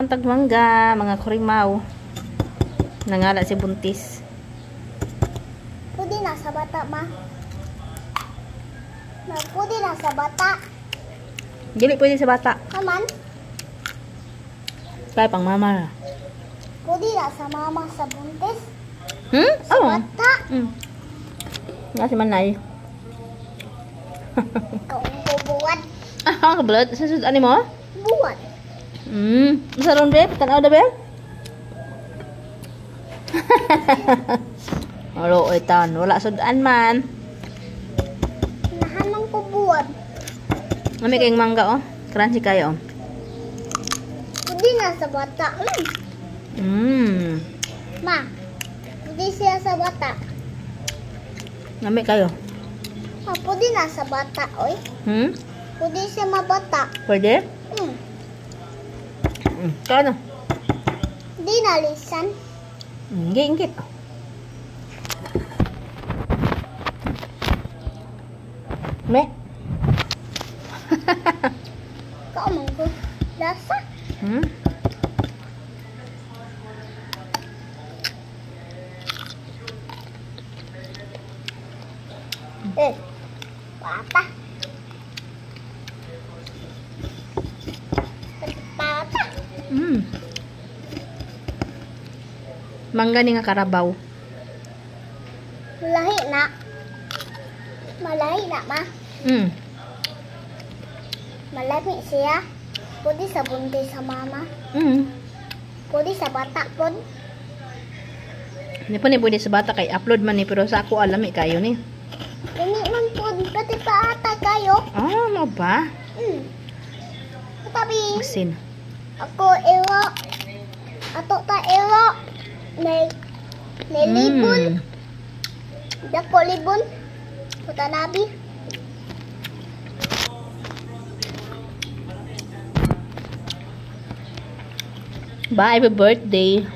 Tagmangga, mga kurimaw. Nangala si Buntis. Pwede na sa bata, ma. Pwede na sa bata. Dili pwede sa bata. Kaman? Kaya pang mama. Pwede na sa mama sa buntis. Sa Oo. bata. Nga si Manay. Ikaw ang bubuwad. Ah, kabulat. Sasud, ano mo? Buwad. Masaron, Beb? Tanaw na, Beb? Olo, itan. Wala sudan man. Nahanang ko buwad. Nami kayong mangga, oh. Crunchy kayo, oh. Pwede na sa bata. Ma, pwede siya sa bata. Nami kayo. Ma, pwede na sa bata, oy. Pwede siya mabata. Pwede? Kano? Di na lisan. Ingit. Me? Ikaw man ko. Lasa. Bata. Bata. Mangga ni nga karabaw. Malahi na. Malahi na, ma. Malami siya. Pwede sa buntis sa mama. Pwede sa bata po. Hindi pa ni pwede sa bata kay upload man ni pero sa ako alami kayo ni. Ini man po. Pati pa ata kayo. Ah, mo ba? Tapi Masin. ako ewa. Ato ta ewa. May libon. Dako libon. Puta nabi. Bye, happy birthday.